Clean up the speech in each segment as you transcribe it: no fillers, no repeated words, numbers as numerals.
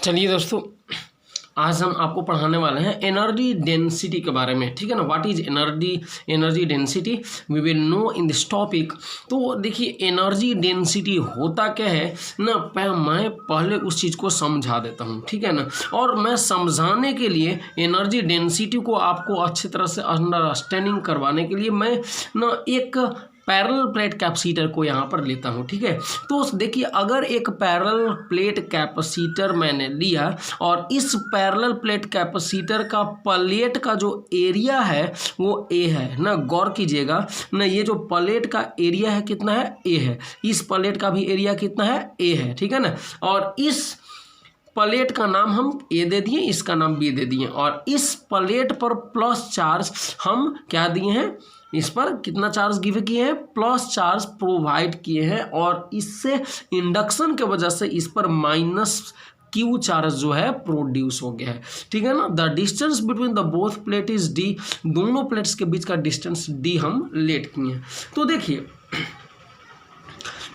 चलिए दोस्तों, आज हम आपको पढ़ाने वाले हैं एनर्जी डेंसिटी के बारे में। ठीक है ना, what is energy density, we will know in this topic. तो देखिए, एनर्जी डेंसिटी होता क्या है ना, मैं पहले उस चीज़ को समझा देता हूँ। ठीक है ना, और मैं समझाने के लिए एनर्जी डेंसिटी को आपको अच्छी तरह से अंडरस्टैंडिंग करवाने के लिए मैं ना एक पैरेलल प्लेट कैपेसिटर को यहाँ पर लेता हूँ। ठीक है, तो देखिए, अगर एक पैरेलल प्लेट कैपेसिटर मैंने लिया और इस पैरेलल प्लेट कैपेसिटर का प्लेट का जो एरिया है वो ए है ना, गौर कीजिएगा ना, ये जो प्लेट का एरिया है कितना है, ए है। इस प्लेट का भी एरिया कितना है, ए है। ठीक है ना, और इस प्लेट का नाम हम ए दे दिए, इसका नाम बी दे दिए, और इस प्लेट पर प्लस चार्ज हम क्या दिए हैं, इस पर कितना चार्ज गिव किए हैं, प्लस चार्ज प्रोवाइड किए हैं, और इससे इंडक्शन के वजह से इस पर माइनस क्यू चार्ज जो है प्रोड्यूस हो गया है। ठीक है ना, the distance between the both plate is D, दोनों प्लेट्स के बीच का डिस्टेंस डी हम लेट किए हैं। तो देखिए,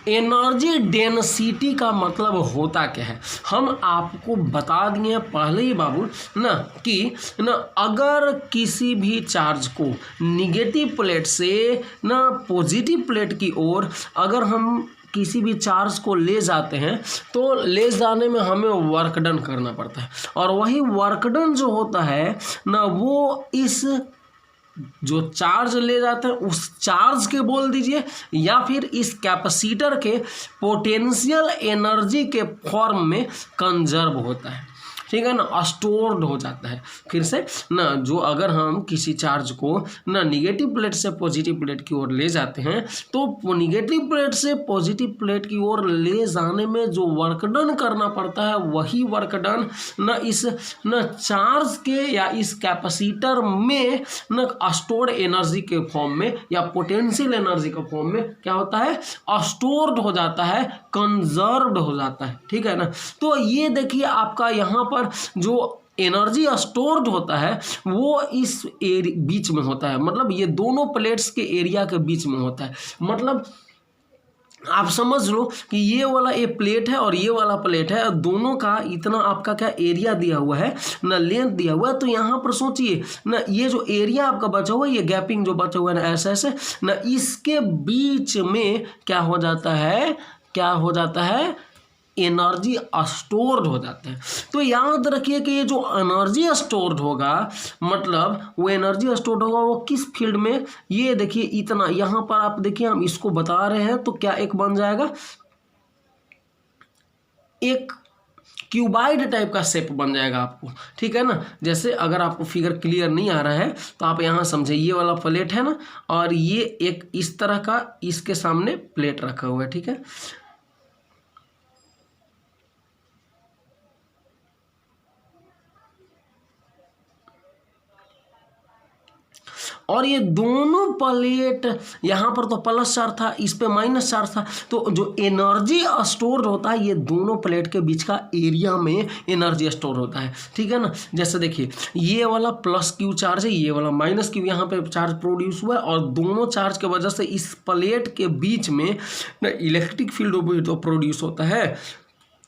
एनर्जी डेंसिटी का मतलब होता क्या है, हम आपको बता दिए पहले ही बाबू ना कि ना, अगर किसी भी चार्ज को निगेटिव प्लेट से ना पॉजिटिव प्लेट की ओर अगर हम किसी भी चार्ज को ले जाते हैं तो ले जाने में हमें वर्क डन करना पड़ता है, और वही वर्क डन जो होता है ना, वो इस जो चार्ज ले जाते हैं उस चार्ज के बोल दीजिए, या फिर इस कैपेसिटर के पोटेंशियल एनर्जी के फॉर्म में कंजर्व होता है। ठीक है ना, स्टोर्ड हो जाता है। फिर से ना, जो अगर हम किसी चार्ज को ना निगेटिव प्लेट से पॉजिटिव प्लेट की ओर ले जाते हैं तो निगेटिव प्लेट से पॉजिटिव प्लेट की ओर ले जाने में जो वर्क डन करना पड़ता है वही वर्क डन ना इस ना चार्ज के या इस कैपेसिटर में ना स्टोर्ड एनर्जी के फॉर्म में या पोटेंशियल एनर्जी के फॉर्म में क्या होता है, स्टोर्ड हो जाता है, कंजर्व्ड हो जाता है। ठीक है ना, तो ये देखिए, आपका यहाँ पर जो एनर्जी स्टोर्ड होता है वो इस बीच में होता है, मतलब ये दोनों प्लेट्स के एरिया के बीच में होता है। मतलब आप समझ लो कि ये वाला ये प्लेट है और ये वाला प्लेट है, दोनों का इतना आपका क्या एरिया दिया हुआ है ना, लेंथ दिया हुआ है। तो यहाँ पर सोचिए ना, ये जो एरिया आपका बचा हुआ है, ये गैपिंग जो बचा हुआ है ना, ऐसे ऐसे ना, इसके बीच में क्या हो जाता है, क्या हो जाता है, एनर्जी स्टोर्ड हो जाता है। तो याद रखिए कि ये जो एनर्जी स्टोर्ड होगा, मतलब वो एनर्जी स्टोर्ड होगा वो किस फील्ड में, ये देखिए इतना, यहाँ पर आप देखिए हम इसको बता रहे हैं तो क्या एक बन जाएगा, एक क्यूबाइड टाइप का शेप बन जाएगा आपको। ठीक है ना, जैसे अगर आपको फिगर क्लियर नहीं आ रहा है तो आप यहाँ समझे, ये वाला प्लेट है ना, और ये एक इस तरह का इसके सामने प्लेट रखा हुआ है। ठीक है, और ये दोनों प्लेट, यहाँ पर तो प्लस चार्ज था, इस पे माइनस चार्ज था, तो जो एनर्जी स्टोर होता है ये दोनों प्लेट के बीच का एरिया में एनर्जी स्टोर होता है। ठीक है ना, जैसे देखिए, ये वाला प्लस क्यू चार्ज है, ये वाला माइनस क्यू, यहाँ पे चार्ज प्रोड्यूस हुआ है, और दोनों चार्ज की वजह से इस प्लेट के बीच में इलेक्ट्रिक फील्ड भी तो प्रोड्यूस होता है।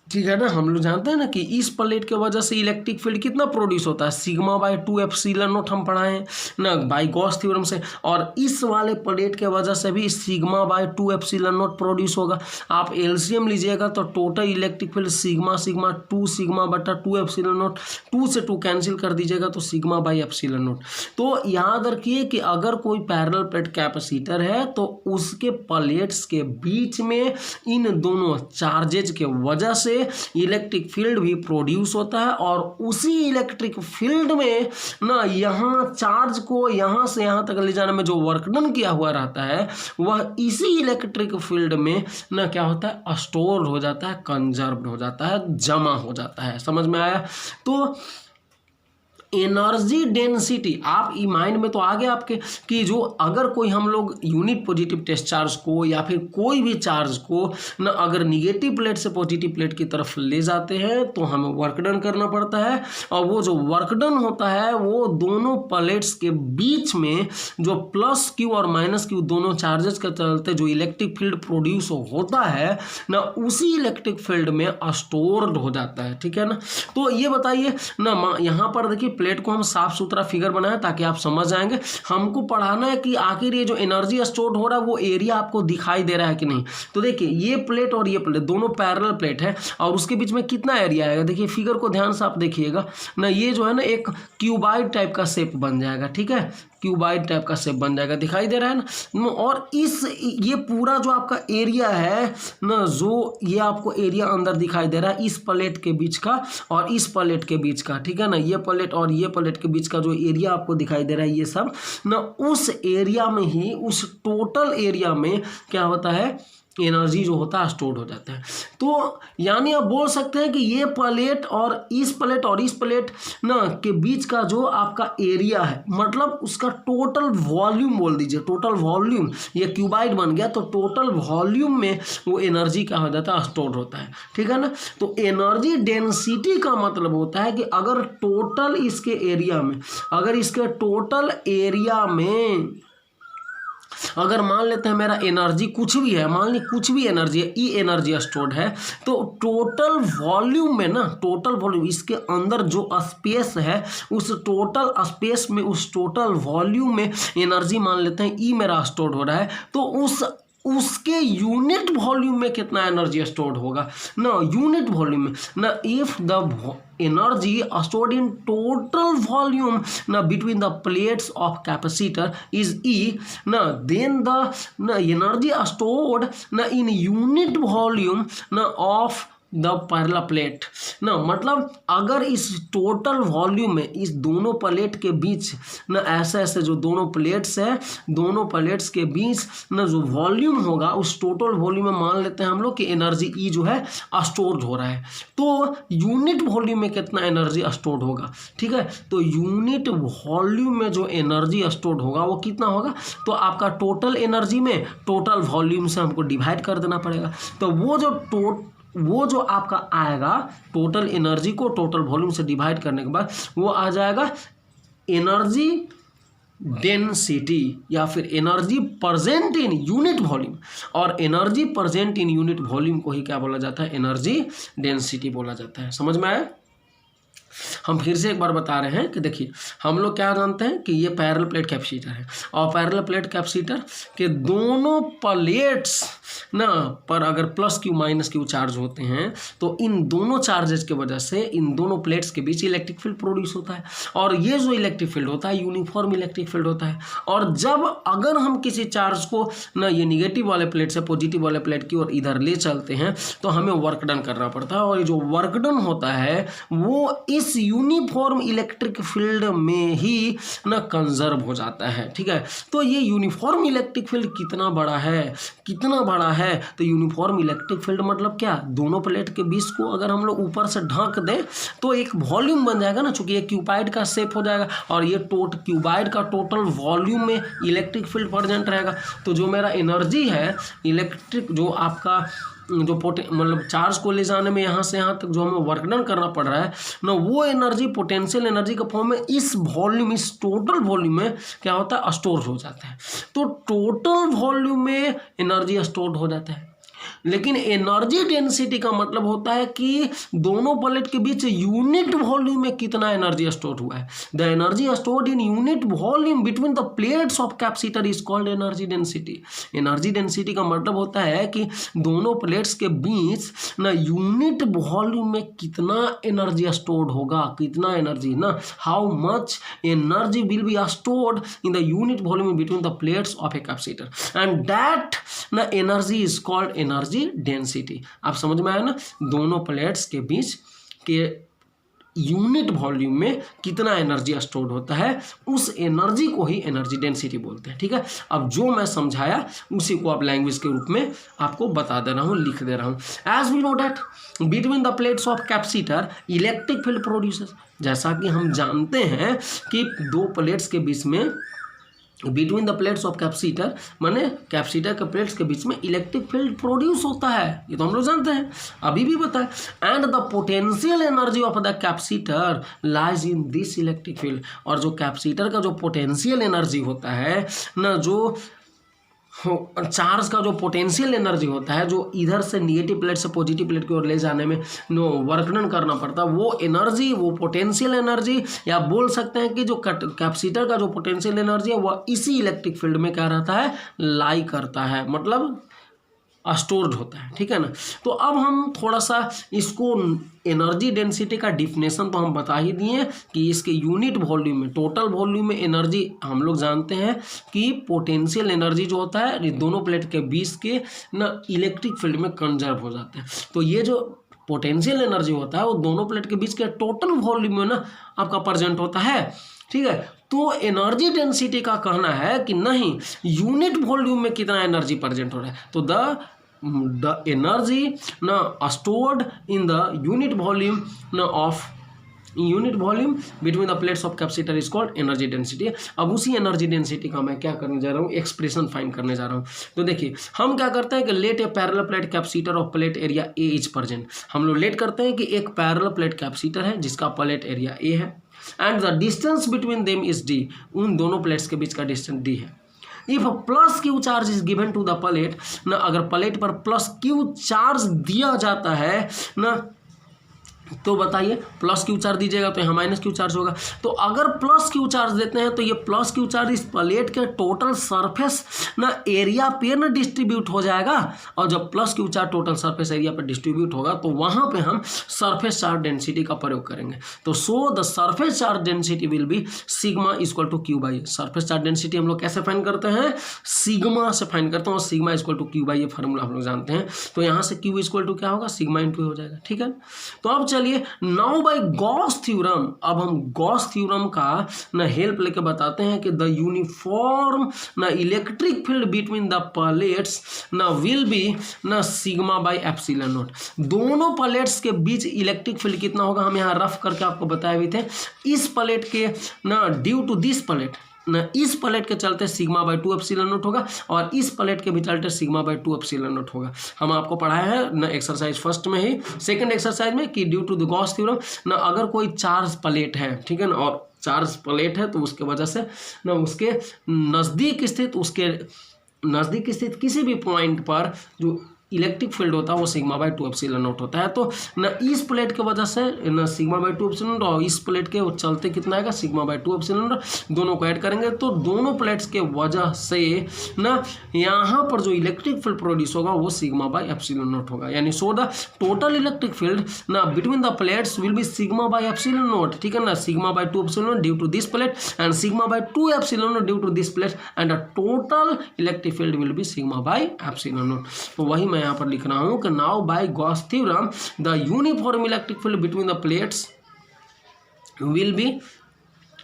ठीक है ना, हम लोग जानते हैं ना कि इस प्लेट के वजह से इलेक्ट्रिक फील्ड कितना प्रोड्यूस होता है, सिग्मा बाय 2 एप्सिलॉन नॉट हम पढ़ाए हैं ना बाय गॉस थ्योरम से, और इस वाले प्लेट के वजह से भी sigma by 2 epsilon not produce होगा। आप एलसीएम लीजिएगा तो total electric field sigma sigma 2 sigma बटा 2 एप्सिलॉन नॉट, 2 से 2 कैंसिल कर दीजिएगा तो सिग्मा बाय एप्सिलॉन नॉट। तो याद रखिए कि अगर कोई पैरेलल प्लेट कैपेसिटर है तो उसके प्लेट्स के बीच में इन दोनों चार्जेज के वजह से इलेक्ट्रिक फील्ड भी प्रोड्यूस होता है, और उसी इलेक्ट्रिक फील्ड में ना यहाँ चार्ज को यहाँ से यहाँ तक ले जाने में जो वर्क डन किया हुआ रहता है वह इसी इलेक्ट्रिक फील्ड में ना क्या होता है, स्टोर हो जाता है, कंजर्व्ड हो जाता है, जमा हो जाता है। समझ में आया? तो एनर्जी डेंसिटी, आप माइंड में तो आ गया आपके कि जो अगर कोई हम लोग यूनिट पॉजिटिव टेस्ट चार्ज को या फिर कोई भी चार्ज को न अगर निगेटिव प्लेट से पॉजिटिव प्लेट की तरफ ले जाते हैं तो हमें वर्क डन करना पड़ता है, और वो जो वर्क डन होता है वो दोनों प्लेट्स के बीच में जो प्लस क्यू और माइनस क्यू दोनों चार्जेस के चलते जो इलेक्ट्रिक फील्ड प्रोड्यूस होता है ना, उसी इलेक्ट्रिक फील्ड में स्टोर्ड हो जाता है। ठीक है ना। तो ये बताइए ना, यहाँ पर देखिए प्लेट को हम साफ सुथरा फिगर बनाए ताकि आप समझ जाएंगे। हमको पढ़ाना है कि आखिर ये जो एनर्जी स्टोर हो रहा है वो एरिया आपको दिखाई दे रहा है कि नहीं। तो देखिए ये प्लेट और ये प्लेट दोनों पैरेलल प्लेट है और उसके बीच में कितना एरिया आएगा, देखिए फिगर को ध्यान से आप देखिएगा ना, ये जो है ना एक क्यूबाइड टाइप का शेप बन जाएगा। ठीक है, क्यूबाइड टाइप का शेप बन जाएगा, दिखाई दे रहा है ना। और ये पूरा जो आपका एरिया है ना, जो ये आपको एरिया अंदर दिखाई दे रहा है इस प्लेट के बीच का और इस प्लेट के बीच का, ठीक है ना, ये प्लेट और ये प्लेट के बीच का जो एरिया आपको दिखाई दे रहा है ये सब ना, उस एरिया में ही, उस टोटल एरिया में क्या होता है, एनर्जी जो होता है स्टोर्ड हो जाता है। तो यानी आप बोल सकते हैं कि ये प्लेट और इस प्लेट ना के बीच का जो आपका एरिया है, मतलब उसका टोटल वॉल्यूम बोल दीजिए, टोटल वॉल्यूम, ये क्यूबाइड बन गया तो टोटल वॉल्यूम में वो एनर्जी क्या हो जाता है, स्टोर्ड होता है। ठीक है ना। तो एनर्जी डेंसिटी का मतलब होता है कि अगर टोटल इसके एरिया में, अगर इसके टोटल एरिया में अगर मान लेते हैं मेरा एनर्जी कुछ भी है, मान ली कुछ भी एनर्जी है, ई एनर्जी स्टोर्ड है, तो टोटल वॉल्यूम में ना, टोटल वॉल्यूम इसके अंदर जो स्पेस है उस टोटल स्पेस में, उस टोटल वॉल्यूम में एनर्जी मान लेते हैं ई मेरा स्टोर्ड हो रहा है, तो उसके यूनिट वॉल्यूम में कितना एनर्जी स्टोर्ड होगा ना, यूनिट वॉल्यूम में ना, if the energy stored in total volume now between the plates of capacitor is E now then the energy stored now in unit volume now of the parallel plate ना, मतलब अगर इस total volume में इस दोनों plate के बीच ना ऐसे ऐसे जो दोनों प्लेट्स है, दोनों प्लेट्स के बीच ना जो वॉल्यूम होगा उस टोटल वॉल्यूम में मान लेते हैं हम लोग कि एनर्जी ई जो है स्टोर्ड हो रहा है, तो यूनिट वॉल्यूम में कितना एनर्जी स्टोर्ड होगा। ठीक है, तो यूनिट वॉल्यूम में जो एनर्जी स्टोर्ड होगा वो कितना होगा, तो आपका टोटल एनर्जी में टोटल वॉल्यूम से हमको डिवाइड कर देना पड़ेगा, तो वो जो आपका आएगा टोटल एनर्जी को टोटल वॉल्यूम से डिवाइड करने के बाद वो आ जाएगा एनर्जी डेंसिटी या फिर energy present in unit volume, और energy present in unit volume को ही क्या बोला जाता है, एनर्जी डेंसिटी बोला जाता है। समझ में आया। हम फिर से एक बार बता रहे हैं कि देखिए हम लोग क्या जानते हैं कि ये पैरेलल प्लेट कैपेसिटर है और पैरेलल प्लेट कैपेसिटर के दोनों प्लेट्स ना पर अगर plus Q minus Q charge होते हैं तो इन दोनों चार्जेस के वजह से इन दोनों प्लेट्स के बीच इलेक्ट्रिक फील्ड प्रोड्यूस होता है, और ये जो इलेक्ट्रिक फील्ड होता है यूनिफॉर्म इलेक्ट्रिक फील्ड होता है। और जब अगर हम किसी चार्ज को ना ये निगेटिव वाले प्लेट से पॉजिटिव वाले प्लेट की ओर इधर ले चलते हैं तो हमें वर्क डन करना पड़ता है, और ये जो वर्क डन होता है वो इस यूनिफॉर्म इलेक्ट्रिक फील्ड में ही ना कंजर्व हो जाता है। ठीक है, तो ये यूनिफॉर्म इलेक्ट्रिक फील्ड कितना बड़ा है, कितना बड़ा है, तो यूनिफॉर्म इलेक्ट्रिक फील्ड मतलब क्या, दोनों प्लेट के बीच को अगर हम लोग ऊपर से ढक दें तो एक वॉल्यूम बन जाएगा ना, चूंकि ये क्यूबाइड का शेप हो जाएगा और ये क्यूबाइड का टोटल वॉल्यूम में इलेक्ट्रिक फील्ड प्रेजेंट रहेगा, तो जो मेरा एनर्जी है इलेक्ट्रिक, जो आपका जो मतलब चार्ज को ले जाने में यहाँ से यहाँ तक जो हमें वर्क डन करना पड़ रहा है ना, वो एनर्जी पोटेंशियल एनर्जी का फॉर्म में इस वॉल्यूम, इस टोटल वॉल्यूम में क्या होता है, स्टोर हो जाता है। तो टोटल वॉल्यूम में एनर्जी स्टोर हो जाता है, लेकिन एनर्जी डेंसिटी का मतलब होता है कि दोनों प्लेट के बीच यूनिट वॉल्यूम में कितना एनर्जी स्टोर हुआ है। The energy stored in unit volume between the plates of capacitor is called energy density. Energy density का मतलब होता है कि दोनों प्लेट्स के बीच ना यूनिट वॉल्यूम में कितना एनर्जी स्टोर्ड होगा, कितना एनर्जी ना, how much energy will be stored in the unit volume between the plates of a capacitor, and that ना energy is called energy density. आप समझ में आया ना, दोनों प्लेट्स के बीच के यूनिट वॉल्यूम में कितना एनर्जी स्टोर्ड होता है, उस एनर्जी को ही एनर्जी डेंसिटी बोलते हैं। ठीक है, अब जो मैं समझाया उसी को आप लैंग्वेज के रूप में आपको बता दे रहा हूँ, लिख दे रहा हूँ। As we know that between the plates of capacitor electric field producers, जैसा कि हम जानते हैं कि दो प्लेट्स के बीच में, between the plates of capacitor माने कैपेसिटर के प्लेट्स के बीच में इलेक्ट्रिक फील्ड प्रोड्यूस होता है, ये तो हम लोग जानते हैं, अभी भी बताए। And the potential energy of the capacitor lies in this electric field, और जो कैपेसिटर का जो पोटेंशियल एनर्जी होता है ना, जो चार्ज का जो पोटेंशियल एनर्जी होता है, जो इधर से निगेटिव प्लेट से पॉजिटिव प्लेट की ओर ले जाने में वर्क डन करना पड़ता है, वो एनर्जी, वो पोटेंशियल एनर्जी, या बोल सकते हैं कि जो कैपेसिटर का जो पोटेंशियल एनर्जी है वह इसी इलेक्ट्रिक फील्ड में क्या रहता है, लाई करता है, मतलब स्टोर्ड होता है। ठीक है ना, तो अब हम थोड़ा सा इसको एनर्जी डेंसिटी का डिफिनेशन तो हम बता ही दिए कि इसके यूनिट वॉल्यूम में, टोटल वॉल्यूम में एनर्जी हम लोग जानते हैं कि पोटेंशियल एनर्जी जो होता है ये दोनों प्लेट के बीच के ना इलेक्ट्रिक फील्ड में कंजर्व हो जाते हैं। तो ये जो पोटेंशियल एनर्जी होता है वो दोनों प्लेट के बीच के टोटल वॉल्यूम में ना आपका प्रेजेंट होता है। ठीक है, तो एनर्जी डेंसिटी का कहना है कि नहीं, यूनिट वॉल्यूम में कितना एनर्जी प्रेजेंट हो रहा है, तो द एनर्जी ना stored in the unit volume ना of unit volume between the plates of capacitor is called energy density. अब उसी एनर्जी डेंसिटी का मैं क्या करने जा रहा हूँ, एक्सप्रेशन फाइंड करने जा रहा हूँ। तो देखिए हम क्या करते हैं कि let a parallel plate capacitor of plate area A is present. हम लोग लेट करते हैं कि एक पैरेलल प्लेट कैपेसिटर है जिसका प्लेट एरिया ए है, and the distance between them is D, उन दोनों प्लेट्स के बीच का डिस्टेंस डी है। If plus Q charge is given to the plate ना, अगर प्लेट पर प्लस क्यू चार्ज दिया जाता है ना, तो बताइए प्लस क्यू चार्ज दीजिएगा तो यहाँ माइनस क्यू चार्ज होगा। तो अगर प्लस क्यू चार्ज देते हैं तो ये प्लस क्यू चार्ज इस प्लेट के टोटल सरफेस ना एरिया पे ना डिस्ट्रीब्यूट हो जाएगा, और जब plus Q charge total surface area पे डिस्ट्रीब्यूट होगा तो वहाँ पे हम सरफेस चार्ज डेंसिटी का प्रयोग करेंगे। तो so the surface charge density will be sigma equal to Q by A. Surface charge density हम लोग कैसे फाइंड करते हैं, सिग्मा से फाइंड करते हैं, और sigma equal to Q by A formula हम लोग जानते हैं। तो यहाँ से क्यू इक्वल टू क्या होगा, सिग्मा इंटू हो जाएगा। ठीक है, तो अब चलिए नाउ बाय गॉस थ्योरम, अब हम गॉस थ्योरम का ना हेल्प लेके बताते हैं कि द यूनिफॉर्म ना electric field between the plates ना विल बी ना सिग्मा बाय एप्सिलॉन नॉट। दोनों प्लेट्स के बीच इलेक्ट्रिक फील्ड कितना होगा, हम यहाँ रफ करके आपको बताए हुए थे। इस प्लेट के ना ड्यू टू दिस प्लेट ना, इस प्लेट के चलते सिग्मा बाय 2 एप्सिलॉन नॉट होगा, और इस प्लेट के भी चलते सिग्मा बाय 2 एप्सिलॉन नॉट होगा। हम आपको पढ़ाया है ना एक्सरसाइज फर्स्ट में ही, सेकंड एक्सरसाइज में, कि due to the Gauss theorem ना, अगर कोई चार्ज प्लेट है, ठीक है ना, और चार्ज प्लेट है तो उसके वजह से ना उसके नज़दीक स्थित किसी भी पॉइंट पर जो इलेक्ट्रिक फील्ड होता है वो सिग्मा बाय 2 एप्सिलॉन नॉट होता है। तो न इस प्लेट की वजह से न सिग्मा बाय 2 एप्सिलॉन नॉट, और इस प्लेट के चलते कितना आएगा, सिग्मा बाय 2 एप्सिलॉन नॉट, दोनों को ऐड करेंगे तो दोनों प्लेट्स के वजह से न यहाँ पर जो इलेक्ट्रिक फील्ड प्रोड्यूस होगा वो सिग्मा बाय एप्सिलॉन नॉट होगा। यानी so the total electric field ना between the plates will be sigma by epsilon not. ठीक है ना, sigma by 2 epsilon not due to this plate and sigma by 2 epsilon not due to this plate, and the total electric field will be sigma by epsilon not. तो वही मैं यहाँ पर लिख रहा हूँ कि now by Gauss theorem the uniform electric field between the plates will be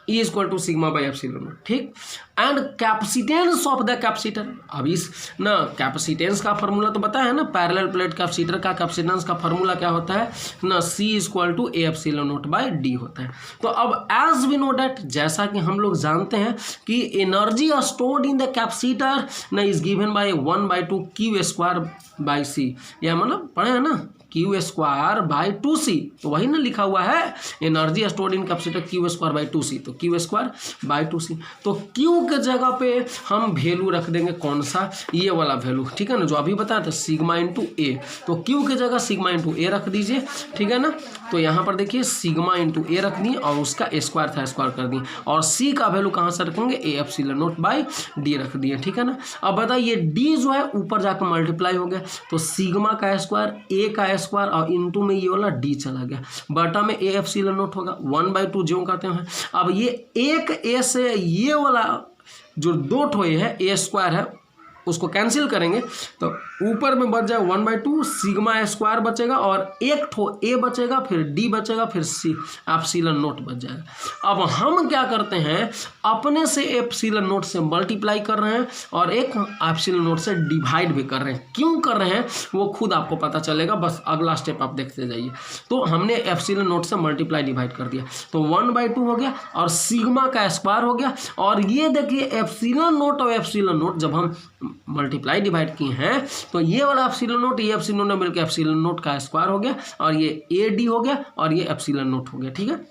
E equal to sigma by epsilon not. ठीक, and capacitance of the capacitor, अब इस ना कैपेसिटेंस का फार्मूला तो बताया है ना, पैरेलल प्लेट कैपेसिटर का कैपेसिटेंस का फार्मूला क्या होता है ना, C equal to A epsilon naught by D होता है। तो अब एज वी नो डैट, जैसा कि हम लोग जानते हैं कि energy stored in the capacitor ना is given by 1/2 Q square by C, या मतलब पढ़े हैं ना, क्यू स्क्वायर बाई 2c, तो वही ना लिखा हुआ है energy stored in capacitor Q square by 2c, तो क्यू स्क्वायर बाई 2c। तो क्यू के जगह पे हम वैल्यू रख देंगे कौन सा, ये वाला वैल्यू, ठीक है ना, जो अभी बताया था सिग्मा इंटू ए, तो क्यू के जगह सिग्मा इंटू ए रख दीजिए। ठीक है ना, तो यहाँ पर देखिए सिग्मा इंटू ए रख दिए और उसका स्क्वायर था स्क्वायर कर दिए, और सी का वैल्यू कहाँ से रखेंगे, ए एप्सिलॉन नॉट बाई डी रख दिए। ठीक है ना, अब बताइए डी जो है ऊपर जाकर मल्टीप्लाई हो गया, तो सिग्मा का स्क्वायर ए का स्क्वायर और इनटू में ये वाला डी चला गया, बटा में ए एप्सिलॉन नॉट होगा 1/2 जो कहते हैं। अब ये एक ए से ये वाला जो दो ठो है ए स्क्वायर है उसको कैंसिल करेंगे तो ऊपर में बच जाए 1/2 सिग्मा स्क्वायर बचेगा और एक ठो ए बचेगा, फिर डी बचेगा, फिर सी एप्सिलॉन नोट बच जाएगा। अब हम क्या करते हैं, अपने से एप्सिलॉन नोट से मल्टीप्लाई कर रहे हैं और एक एप्सिलॉन नोट से डिवाइड भी कर रहे हैं। क्यों कर रहे हैं वो खुद आपको पता चलेगा, बस अगला स्टेप आप देखते जाइए। तो हमने एप्सिलॉन नोट से मल्टीप्लाई डिवाइड कर दिया तो 1/2 हो गया और सिग्मा का स्क्वायर हो गया। और ये देखिए एप्सिलॉन नोट और एप्सिलॉन नोट जब हम मल्टीप्लाई डिवाइड किए हैं तो ये वाला एप्सिलॉन नोट ये एप्सिलॉन नोट मिलकर एप्सिलॉन नोट का स्क्वायर हो गया और ये ए डी हो गया और ये एप्सिलॉन नोट हो गया। ठीक है,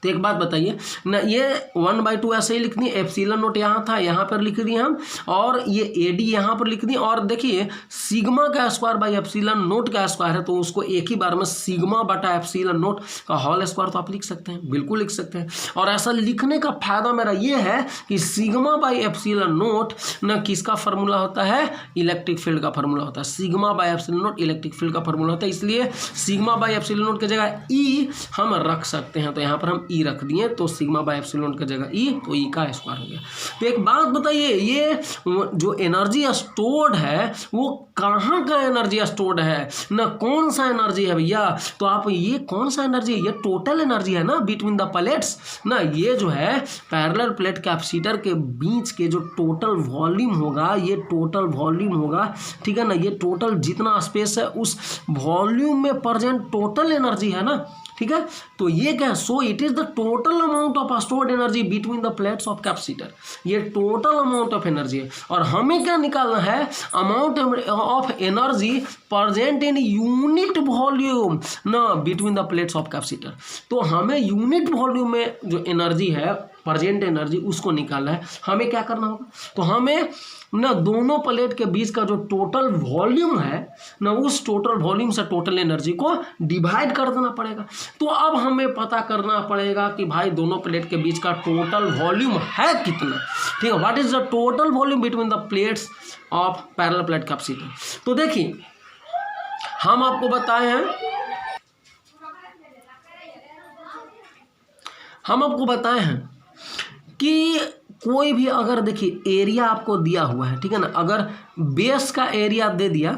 तो एक बात बताइए ना, ये 1/2 ऐसे ही लिख दी, एप्सिलॉन नोट यहाँ था यहाँ पर लिख दिए हम, और ये ए डी यहाँ पर लिख दिए। और देखिए सिग्मा का स्क्वायर बाई एप्सिलॉन नोट का स्क्वायर है तो उसको एक ही बार में सिग्मा बटा एप्सिलॉन नोट का होल स्क्वायर तो आप लिख सकते हैं, बिल्कुल लिख सकते हैं। और ऐसा लिखने का फायदा मेरा ये है कि सिग्मा बाई एप्सिलॉन नोट न किसका फार्मूला होता है, इलेक्ट्रिक फील्ड का फार्मूला होता है। Sigma by epsilon note electric field का फार्मूला होता है, इसलिए सिग्मा बाई एप्सिलॉन नोट की जगह ई हम रख सकते हैं। तो यहाँ पर हम ई रख दिए तो सिग्मा बाय एप्सिलॉन की जगह ई, तो ई का स्क्वायर हो गया। तो एक बात बताइए, ये जो एनर्जी स्टोर्ड है वो कहाँ का एनर्जी स्टोर्ड है ना, कौन सा एनर्जी है भैया? तो आप ये कौन सा एनर्जी है, ये टोटल एनर्जी है ना बिटवीन द प्लेट्स ना। ये जो है पैरेलल प्लेट कैपेसिटर के बीच के जो टोटल वॉल्यूम होगा, ये टोटल वॉल्यूम होगा, ठीक है ना। ये टोटल जितना स्पेस है उस वॉल्यूम में प्रेजेंट टोटल एनर्जी है ना, ठीक है। तो ये क्या है, so it is the total amount of stored energy between the plates of capacitor. ये टोटल अमाउंट ऑफ एनर्जी है और हमें क्या निकालना है, amount of energy present in unit volume ना between the plates of capacitor. तो हमें यूनिट वॉल्यूम में जो एनर्जी है, प्रेजेंट एनर्जी, उसको निकालना है। हमें क्या करना होगा, तो हमें ना दोनों प्लेट के बीच का जो टोटल वॉल्यूम है ना, उस टोटल वॉल्यूम से टोटल एनर्जी को डिवाइड कर देना पड़ेगा। तो अब हमें पता करना पड़ेगा कि भाई दोनों प्लेट के बीच का टोटल वॉल्यूम है कितना, ठीक है। What is the total volume between the plates of parallel plate capacitor. तो देखिए हम आपको बताए हैं कि कोई भी अगर देखिए एरिया आपको दिया हुआ है, ठीक है ना, अगर बेस का एरिया दे दिया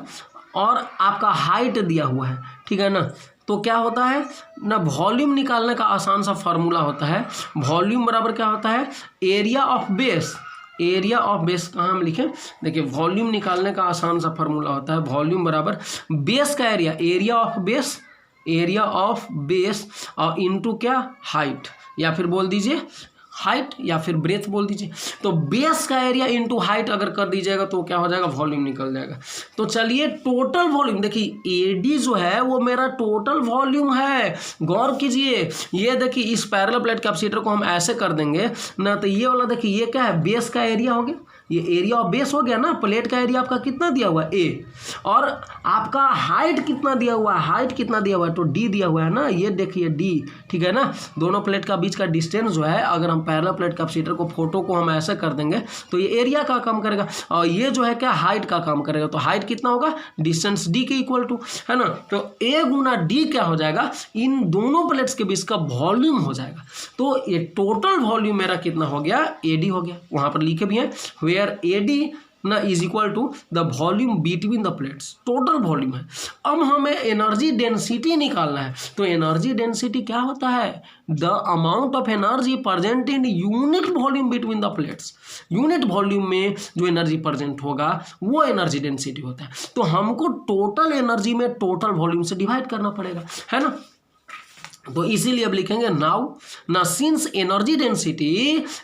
और आपका हाइट दिया हुआ है, ठीक है ना, तो क्या होता है ना, वॉल्यूम निकालने का आसान सा फार्मूला होता है। वॉल्यूम बराबर क्या होता है, area of base. Area of base कहाँ हम लिखें, देखिए वॉल्यूम निकालने का आसान सा फार्मूला होता है, वॉल्यूम बराबर बेस का एरिया, एरिया ऑफ बेस और इनटू क्या, हाइट, या फिर बोल दीजिए हाइट या फिर ब्रेथ बोल दीजिए। तो बेस का एरिया इनटू हाइट अगर कर दीजिएगा तो क्या हो जाएगा, वॉल्यूम निकल जाएगा। तो चलिए टोटल वॉल्यूम देखिए एडी जो है वो मेरा टोटल वॉल्यूम है। गौर कीजिए, ये देखिए इस पैरेलल प्लेट कैपेसिटर को हम ऐसे कर देंगे ना, तो ये वाला देखिए ये क्या है, बेस का एरिया हो गया, ये एरिया ऑफ बेस हो गया ना। प्लेट का एरिया आपका कितना दिया हुआ है, ए, और आपका हाइट कितना दिया हुआ है, हाइट कितना दिया हुआ है, तो डी दिया हुआ है ना, ये देखिए डी, ठीक है ना। दोनों प्लेट का बीच का डिस्टेंस जो है, अगर हम पैरेलल प्लेट कैपेसिटर को फोटो को हम ऐसे कर देंगे तो ये एरिया का काम करेगा और ये जो है क्या, हाइट का काम करेगा। तो हाइट कितना होगा, डिस्टेंस डी के इक्वल टू, है ना। तो ए गुना डी क्या हो जाएगा, इन दोनों प्लेट्स के बीच का वॉल्यूम हो जाएगा। तो ये टोटल वॉल्यूम मेरा कितना हो गया, एडी हो गया। वहां पर लिखे भी है AD ना is equal to the volume between the plates, total volume है। अब हमें एनर्जी डेंसिटी निकालना है। तो एनर्जी डेंसिटी क्या होता है, the amount of energy present in unit volume between the plates. Unit volume में जो एनर्जी प्रेजेंट होगा वो एनर्जी डेंसिटी होता है। तो हमको टोटल एनर्जी में टोटल वॉल्यूम से डिवाइड करना पड़ेगा, है ना। तो इसीलिए अब लिखेंगे now since energy density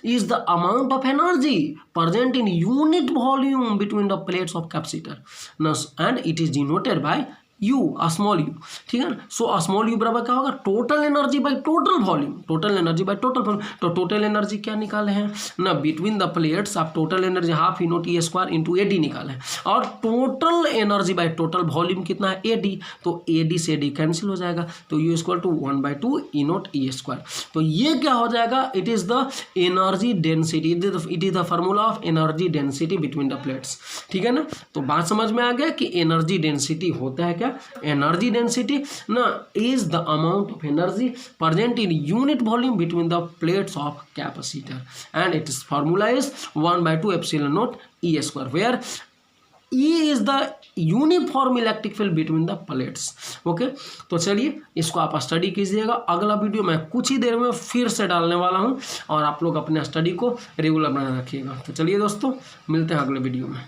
is the amount of energy present in unit volume between the plates of capacitor and it is denoted by you, small you, ठीक है ना। सो स्मॉल यू बराबर क्या होगा, total energy by total volume, total energy by total volume. तो total energy क्या निकाले हैं ना, बिटवीन द प्लेट्स आप total energy half E naught E square into A D निकाले हैं, और total energy by total volume कितना है, ए डी। तो ए डी से डी कैंसिल हो जाएगा, तो U equal to 1/2 E naught E square. तो ये क्या हो जाएगा, it is the energy density, it is the formula of energy density between the plates, ठीक है ना। तो बात समझ में आ गया कि एनर्जी डेंसिटी होता है क्या, क्या, एनर्जी डेंसिटी ना is the amount of energy present in unit volume between the plates of capacitor and its formula is 1/2 epsilon naught E square, where E is the uniform electric field between the plates. Okay, तो चलिए इसको आप study कीजिएगा। अगला video मैं कुछ ही देर में फिर से डालने वाला हूँ और आप लोग अपने स्टडी को रेगुलर बनाए रखिएगा। तो चलिए दोस्तों, मिलते हैं अगले वीडियो में।